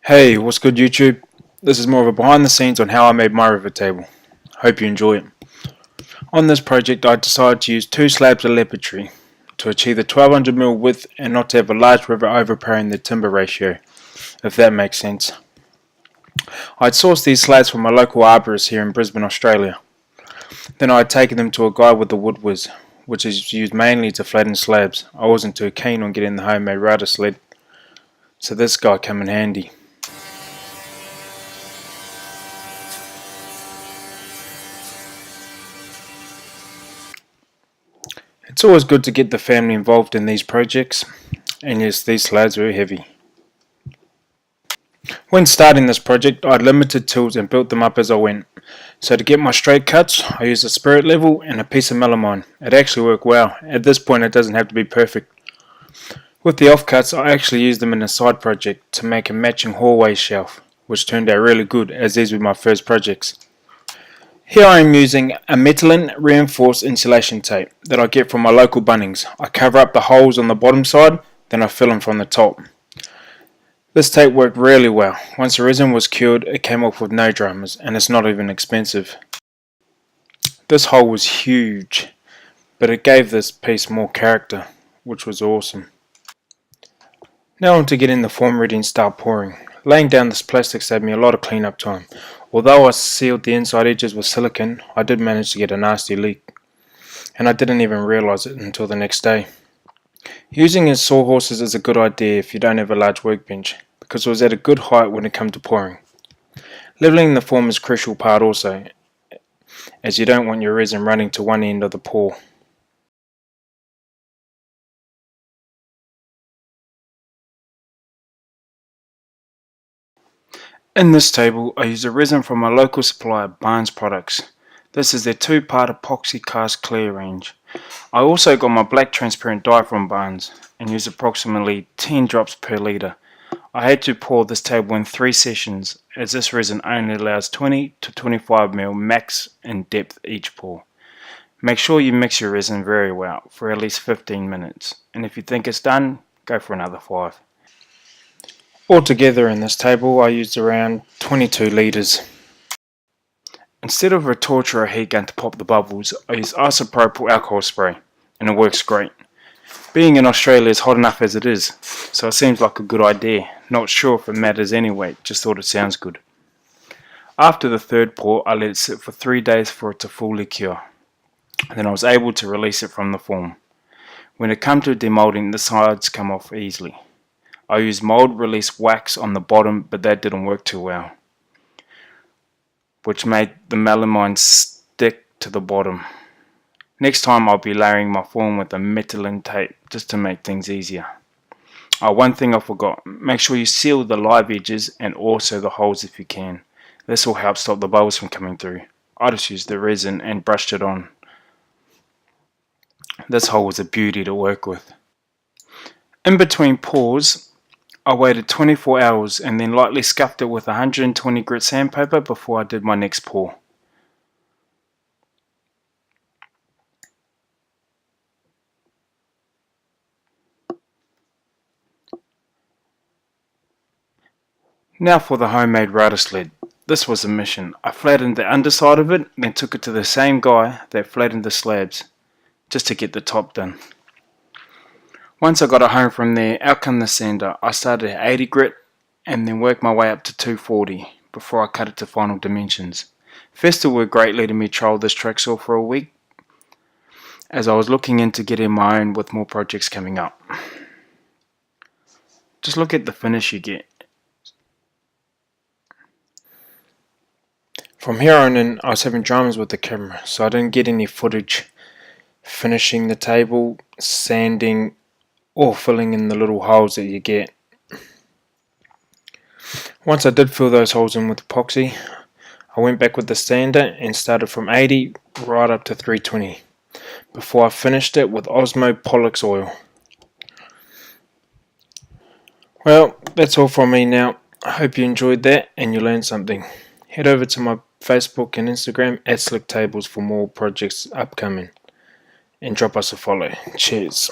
Hey, what's good YouTube? This is more of a behind the scenes on how I made my river table. Hope you enjoy it. On this project I decided to use 2 slabs of leopard tree to achieve the 1200mm width and not to have a large river overpowering the timber ratio, if that makes sense. I'd sourced these slabs from a local arborist here in Brisbane, Australia. Then I had taken them to a guy with the wood whiz, which is used mainly to flatten slabs. I wasn't too keen on getting the homemade router sled, so this guy came in handy. It's always good to get the family involved in these projects, and yes, these slabs were heavy. When starting this project, I had limited tools and built them up as I went. So to get my straight cuts, I used a spirit level and a piece of melamine. It actually worked well. At this point it doesn't have to be perfect. With the offcuts, I actually used them in a side project to make a matching hallway shelf, which turned out really good as these were my first projects. Here I am using a Metalin reinforced insulation tape that I get from my local Bunnings. I cover up the holes on the bottom side, then I fill them from the top. This tape worked really well. Once the resin was cured, it came off with no dramas, and it's not even expensive. This hole was huge, but it gave this piece more character, which was awesome. Now on to getting the form ready and start pouring. Laying down this plastic saved me a lot of cleanup time. Although I sealed the inside edges with silicone, I did manage to get a nasty leak, and I didn't even realise it until the next day. Using as sawhorses is a good idea if you don't have a large workbench, because it was at a good height when it came to pouring. Levelling the form is a crucial part also, as you don't want your resin running to one end of the pour. In this table, I use a resin from my local supplier, Barnes Products. This is their 2-part epoxy cast clear range. I also got my black transparent dye from Barnes and use approximately 10 drops per litre. I had to pour this table in 3 sessions as this resin only allows 20 to 25mm max in depth each pour. Make sure you mix your resin very well for at least 15 minutes, and if you think it's done, go for another 5. Altogether in this table I used around 22 litres. Instead of a torch or a heat gun to pop the bubbles, I use isopropyl alcohol spray, and it works great. Being in Australia is hot enough as it is, so it seems like a good idea. Not sure if it matters anyway, just thought it sounds good. After the 3rd pour, I let it sit for 3 days for it to fully cure. Then I was able to release it from the form. When it comes to demoulding, the sides come off easily. I used mould release wax on the bottom, but that didn't work too well, which made the melamine stick to the bottom. Next time I'll be layering my form with a Metalin tape just to make things easier. One thing I forgot, make sure you seal the live edges and also the holes if you can. This will help stop the bubbles from coming through. I just used the resin and brushed it on. This hole was a beauty to work with. In between pours, I waited 24 hours and then lightly scuffed it with 120 grit sandpaper before I did my next pour. Now for the homemade router sled. This was a mission. I flattened the underside of it, then took it to the same guy that flattened the slabs, just to get the top done. Once I got it home from there, out came the sander. I started at 80 grit and then worked my way up to 240 before I cut it to final dimensions. Festa were great letting me trial this track saw for a week, as I was looking into getting my own with more projects coming up. Just look at the finish you get. From here on in, I was having dramas with the camera, so I didn't get any footage finishing the table, sanding, or filling in the little holes that you get. Once I did fill those holes in with epoxy, I went back with the sander and started from 80 right up to 320 before I finished it with Osmo Pollux oil. Well, that's all from me now. I hope you enjoyed that and you learned something. Head over to my Facebook and Instagram at Slick Tables for more projects upcoming, and drop us a follow. Cheers.